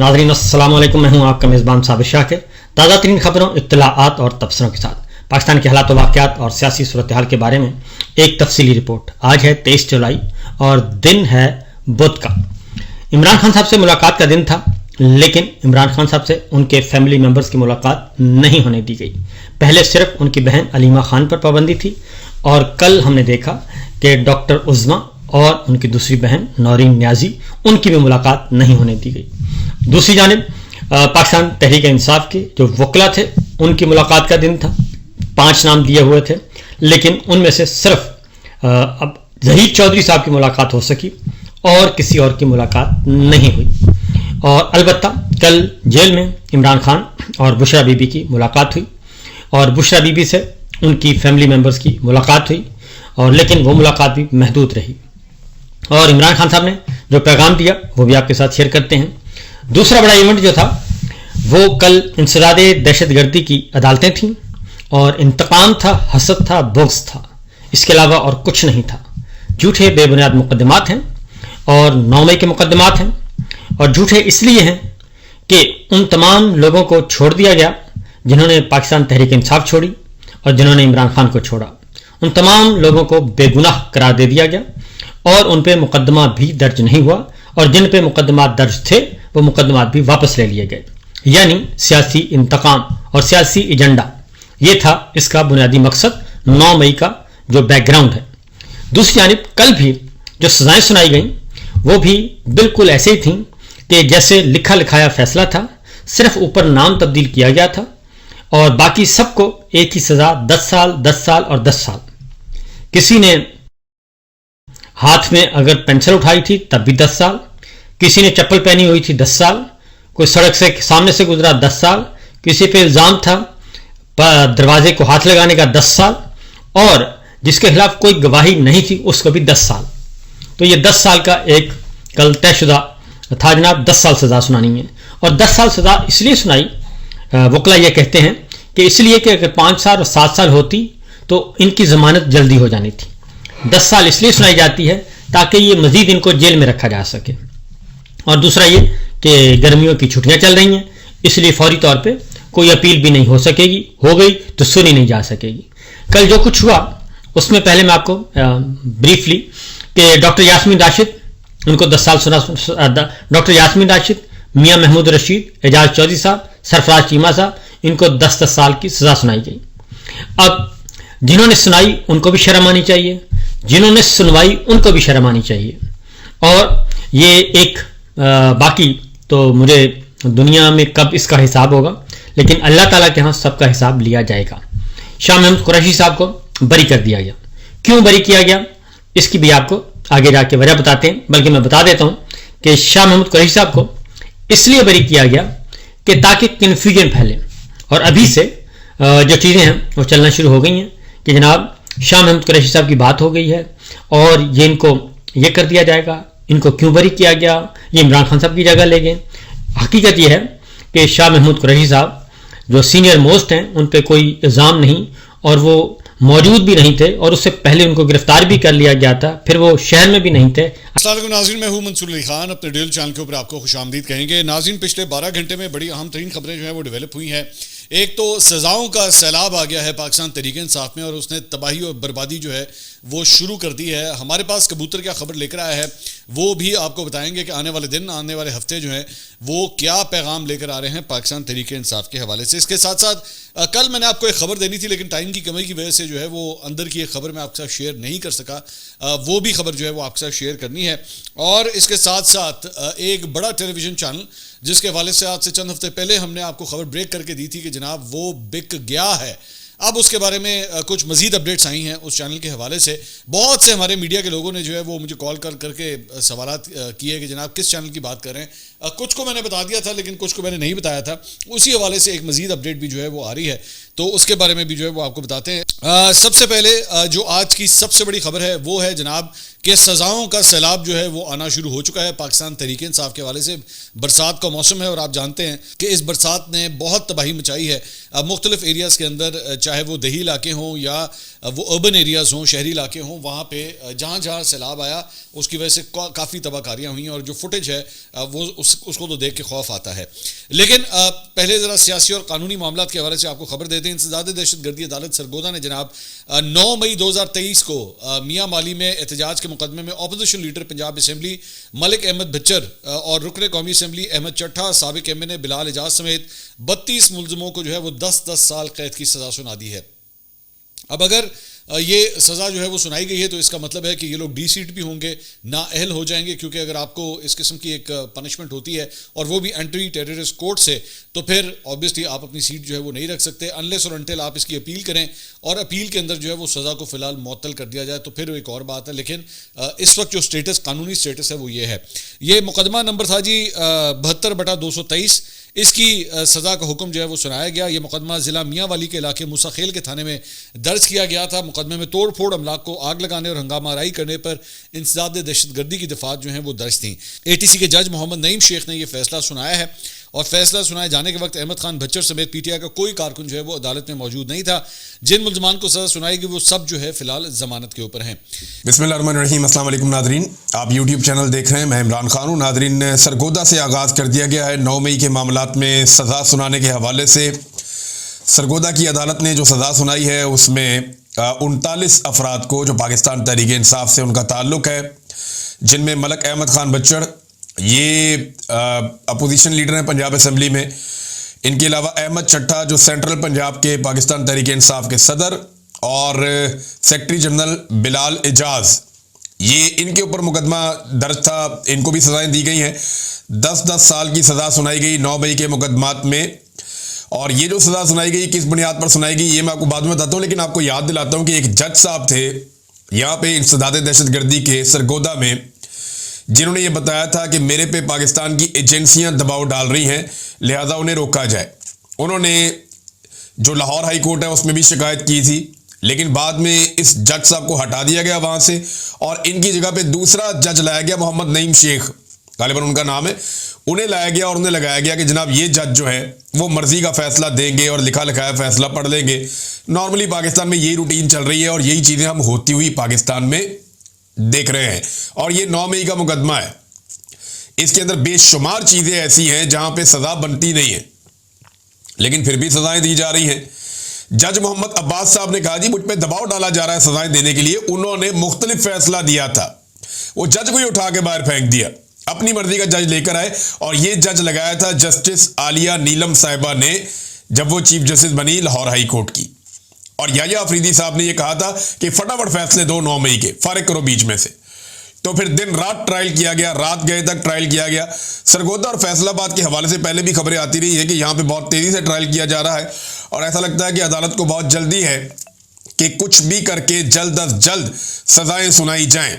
नाज़रीन अस्सलाम वालेकुम, मैं हूं आपका मेज़बान साबिर शाकिर। ताज़ा तरीन खबरों, इत्तलाआत और तबसरों के साथ पाकिस्तान के हालात वाक़यात और सियासी सूरत हाल के बारे में एक तफसीली रिपोर्ट। आज है 23 जुलाई और दिन है बुध का। इमरान खान साहब से मुलाकात का दिन था, लेकिन इमरान खान साहब से उनके फैमिली मेम्बर्स की मुलाकात नहीं होने दी गई। पहले सिर्फ उनकी बहन अलीमा खान पर पाबंदी थी और कल हमने देखा कि डॉक्टर उज़्मा और उनकी दूसरी बहन नौरीन न्याजी, उनकी भी मुलाकात नहीं होने दी गई। दूसरी जानिब पाकिस्तान तहरीक इंसाफ के जो वकला थे, उनकी मुलाकात का दिन था। 5 नाम दिए हुए थे, लेकिन उनमें से सिर्फ अब ज़हीर चौधरी साहब की मुलाकात हो सकी और किसी और की मुलाकात नहीं हुई। और अलबत्ता कल जेल में इमरान खान और बुशरा बीबी की मुलाकात हुई और बुशरा बीबी से उनकी फैमिली मेम्बर्स की मुलाकात हुई, और लेकिन वो मुलाकात भी महदूद रही। और इमरान खान साहब ने जो पैगाम दिया वो भी आपके साथ शेयर करते हैं। दूसरा बड़ा इवेंट जो था वो कल इंसदाद दहशतगर्दी की अदालतें थीं और इंतकाम था, हसद था, बुग़्ज़ था, इसके अलावा और कुछ नहीं था। झूठे बेबुनियाद मुकदमात हैं और 9 मई के मुकदमात हैं, और झूठे इसलिए हैं कि उन तमाम लोगों को छोड़ दिया गया जिन्होंने पाकिस्तान तहरीक इंसाफ छोड़ी और जिन्होंने इमरान खान को छोड़ा। उन तमाम लोगों को बेगुनाह करार दे दिया गया और उन पे मुकदमा भी दर्ज नहीं हुआ, और जिन पे मुकदमा दर्ज थे वो मुकदमा भी वापस ले लिए गए। यानी सियासी इंतकाम और सियासी एजेंडा, ये था इसका बुनियादी मकसद, 9 मई का जो बैकग्राउंड है। दूसरी जानिब कल भी जो सजाएं सुनाई गई वो भी बिल्कुल ऐसे ही थी कि जैसे लिखा लिखाया फैसला था, सिर्फ ऊपर नाम तब्दील किया गया था और बाकी सबको एक ही सजा, 10 साल, 10 साल और 10 साल। किसी ने हाथ में अगर पेंसिल उठाई थी तब भी 10 साल, किसी ने चप्पल पहनी हुई थी 10 साल, कोई सड़क से सामने से गुजरा 10 साल, किसी पे इल्ज़ाम था दरवाजे को हाथ लगाने का 10 साल, और जिसके खिलाफ कोई गवाही नहीं थी उसको भी 10 साल। तो ये 10 साल का एक कल तयशुदा था जनाब, 10 साल सज़ा सुनानी है। और 10 साल सज़ा इसलिए सुनाई, वकला ये कहते हैं कि इसलिए कि अगर 5 साल और 7 साल होती तो इनकी ज़मानत जल्दी हो जानी थी। 10 साल इसलिए सुनाई जाती है ताकि ये मज़ीद इनको जेल में रखा जा सके। और दूसरा ये कि गर्मियों की छुट्टियां चल रही हैं, इसलिए फौरी तौर पे कोई अपील भी नहीं हो सकेगी, हो गई तो सुनी नहीं जा सकेगी। कल जो कुछ हुआ उसमें पहले मैं आपको ब्रीफली कि डॉक्टर यास्मीन राशिद, उनको 10 साल सुना, डॉक्टर यास्मीन राशिद, मियाँ महमूद रशीद, एजाज चौधरी साहब, सरफराज चीमा साहब, इनको 10-10 साल की सज़ा सुनाई गई। अब जिन्होंने सुनाई उनको भी शर्म आनी चाहिए, जिन्होंने सुनवाई उनको भी शर्म आनी चाहिए। और ये एक बाकी तो मुझे दुनिया में कब इसका हिसाब होगा, लेकिन अल्लाह ताला के यहाँ सबका हिसाब लिया जाएगा। शाह महमूद कुरैशी साहब को बरी कर दिया गया। क्यों बरी किया गया इसकी भी आपको आगे जाके वजह बताते हैं, बल्कि मैं बता देता हूँ कि शाह महमूद कुरैशी साहब को इसलिए बरी किया गया कि ताकि कन्फ्यूजन फैले। और अभी से जो चीज़ें हैं वो चलना शुरू हो गई हैं कि जनाब शाह महमूद कुरैशी साहब की बात हो गई है और ये इनको ये कर दिया जाएगा, इनको क्यों बरी किया गया, ये इमरान खान साहब की जगह ले गए। हकीकत ये है कि शाह महमूद कुरैशी साहब जो सीनियर मोस्ट हैं उन पे कोई इल्ज़ाम नहीं, और वो मौजूद भी नहीं थे, और उससे पहले उनको गिरफ्तार भी कर लिया गया था, फिर वो शहर में भी नहीं थे। अस्सलाम वालेकुम नाज़रीन, मैं हूं मंसूर अली खान, अपने डेली चैनल के ऊपर आपको खुशामदीद कहेंगे। नाज़रीन, पिछले 12 घंटे में बड़ी अहम तरीन खबरें जो हैं वो डेवलप हुई हैं। एक तो सज़ाओं का सैलाब आ गया है पाकिस्तान तहरीक इंसाफ में, और उसने तबाही और बर्बादी जो है वो शुरू कर दी है। हमारे पास कबूतर क्या खबर लेकर आया है वो भी आपको बताएंगे कि आने वाले दिन, आने वाले हफ्ते जो हैं वो क्या पैगाम लेकर आ रहे हैं पाकिस्तान तहरीक इंसाफ के हवाले से। इसके साथ साथ कल मैंने आपको एक खबर देनी थी, लेकिन टाइम की कमी की वजह से जो है वो अंदर की एक खबर मैं आपके साथ शेयर नहीं कर सका, वो भी खबर जो है वो आपके साथ शेयर करनी है। और इसके साथ साथ एक बड़ा टेलीविज़न चैनल जिसके हवाले से आज से चंद हफ्ते पहले हमने आपको खबर ब्रेक करके दी थी कि जनाब वो बिक गया है, अब उसके बारे में कुछ मज़ीद अपडेट्स आई हैं उस चैनल के हवाले से। बहुत से हमारे मीडिया के लोगों ने जो है वो मुझे कॉल करके सवालात किए कि जनाब किस चैनल की बात कर रहे हैं। कुछ को मैंने बता दिया था, लेकिन कुछ को मैंने नहीं बताया था। उसी हवाले से एक मज़ीद अपडेट भी जो है वो आ रही है, तो उसके बारे में भी जो है वो आपको बताते हैं। सबसे पहले जो आज की सबसे बड़ी खबर है वो है जनाब کہ سزاؤں کا سیلاب جو ہے وہ آنا شروع ہو چکا ہے پاکستان تحریک انصاف کے حوالے سے. برسات کا موسم ہے اور آپ جانتے ہیں کہ اس برسات نے بہت تباہی مچائی ہے مختلف ایریاز کے اندر, چاہے وہ دیہی علاقے ہوں یا وہ اربن ایریاز ہوں, شہری علاقے ہوں. وہاں پہ جہاں جہاں سیلاب آیا اس کی وجہ سے کافی تباہ کاریاں ہوئیں, اور جو فوٹیج ہے وہ اس کو تو دیکھ کے خوف آتا ہے. لیکن پہلے ذرا سیاسی اور قانونی معاملات کے حوالے سے آپ کو خبر دیتے ہیں. انسداد دہشت گردی عدالت سرگودا نے جناب 9 مئی 2023 کو میاں مالی میں احتجاج کے مقدمے میں opposition leader Punjab assembly Malik Ahmad Butcher اور رکن قومی اسمبلی احمد چٹھا, سابق ایم این اے بلال اعجاز سمیت 32 ملزموں کو جو ہے وہ 10 سال قید کی سزا سنا دی ہے. اب اگر یہ سزا جو ہے وہ سنائی گئی ہے تو اس کا مطلب ہے کہ یہ لوگ ڈی سیٹ بھی ہوں گے, نااہل ہو جائیں گے, کیونکہ اگر آپ کو اس قسم کی ایک پنشمنٹ ہوتی ہے اور وہ بھی اینٹی ٹیررسٹ کورٹ سے, تو پھر آبویسلی آپ اپنی سیٹ جو ہے وہ نہیں رکھ سکتے انلیس اور انٹل آپ اس کی اپیل کریں, اور اپیل کے اندر جو ہے وہ سزا کو فی الحال معطل کر دیا جائے تو پھر ایک اور بات ہے. لیکن اس وقت جو سٹیٹس, قانونی سٹیٹس ہے وہ یہ ہے. یہ مقدمہ نمبر تھا جی 72/223. اس کی سزا کا حکم جو ہے وہ سنایا گیا. یہ مقدمہ ضلع میاں والی کے علاقے موسیٰ خیل کے تھانے میں درج کیا گیا تھا. مقدمے میں توڑ پھوڑ, املاک کو آگ لگانے اور ہنگامہ آرائی کرنے پر انسداد دہشت گردی کی دفعات جو ہیں وہ درج تھیں. ATC کے جج محمد نعیم شیخ نے یہ فیصلہ سنایا ہے, اور فیصلہ سنائے جانے کے وقت احمد خان بچر سمیت PTI کا کوئی کارکن جو ہے وہ عدالت میں موجود نہیں تھا. جن ملزمان کو سزا سنائی گئی وہ سب جو ہے فی الحال ضمانت کے اوپر ہیں. بسم اللہ الرحمن الرحیم. السلام علیکم ناظرین, آپ یوٹیوب چینل دیکھ رہے ہیں, میں عمران خان ہوں. ناظرین, سرگودا سے آغاز کر دیا گیا ہے 9 مئی کے معاملات میں سزا سنانے کے حوالے سے. سرگودا کی عدالت نے جو سزا سنائی ہے اس میں 39 افراد کو جو پاکستان تحریک انصاف سے ان کا تعلق ہے, جن میں ملک احمد خان بچڑ, یہ اپوزیشن لیڈر ہیں پنجاب اسمبلی میں. ان کے علاوہ احمد چٹھا جو سینٹرل پنجاب کے پاکستان تحریک انصاف کے صدر, اور سیکرٹری جنرل بلال اعجاز, یہ ان کے اوپر مقدمہ درج تھا. ان کو بھی سزائیں دی گئی ہیں. 10 سال کی سزا سنائی گئی 9 مئی کے مقدمات میں. اور یہ جو سزا سنائی گئی کس بنیاد پر سنائی گئی یہ میں آپ کو بعد میں بتاتا ہوں, لیکن آپ کو یاد دلاتا ہوں کہ ایک جج صاحب تھے یہاں پہ انسداد دہشت گردی کے سرگودا میں, جنہوں نے یہ بتایا تھا کہ میرے پہ پاکستان کی ایجنسیاں دباؤ ڈال رہی ہیں, لہذا انہیں روکا جائے. انہوں نے جو لاہور ہائی کورٹ ہے اس میں بھی شکایت کی تھی, لیکن بعد میں اس جج صاحب کو ہٹا دیا گیا وہاں سے, اور ان کی جگہ پہ دوسرا جج لایا گیا, محمد نعیم شیخ غالباً ان کا نام ہے. انہیں لایا گیا اور انہیں لگایا گیا کہ جناب یہ جج جو ہے وہ مرضی کا فیصلہ دیں گے اور لکھا لکھایا فیصلہ پڑھ لیں گے. نارملی پاکستان میں یہی روٹین چل رہی ہے اور یہی چیزیں ہم ہوتی ہوئی پاکستان میں دیکھ رہے ہیں. اور یہ 9 مئی کا مقدمہ ہے, اس کے اندر بے شمار چیزیں ایسی ہیں جہاں پہ سزا بنتی نہیں ہے, لیکن پھر بھی سزائیں دی جا رہی ہیں. جج محمد عباس صاحب نے کہا جی مجھ پہ دباؤ ڈالا جا رہا ہے سزائیں دینے کے لیے. انہوں نے مختلف فیصلہ دیا تھا, وہ جج کو ہی اٹھا کے باہر پھینک دیا, اپنی مرضی کا جج لے کر آئے, اور یہ جج لگایا تھا جسٹس عالیہ نیلم صاحبہ نے جب وہ چیف جسٹس بنی لاہور ہائی کورٹ کی. اور یحییٰ آفریدی صاحب نے یہ کہا تھا کہ فٹافٹ فیصلے دو 9 مئی کے, فارغ کرو بیچ میں سے. تو پھر دن رات ٹرائل کیا گیا, رات گئے تک ٹرائل کیا گیا. سرگودا اور فیصل آباد کے حوالے سے پہلے بھی خبریں آتی رہی ہیں کہ یہاں پہ بہت تیزی سے ٹرائل کیا جا رہا ہے, اور ایسا لگتا ہے کہ عدالت کو بہت جلدی ہے کہ کچھ بھی کر کے جلد از جلد سزائیں سنائی جائیں.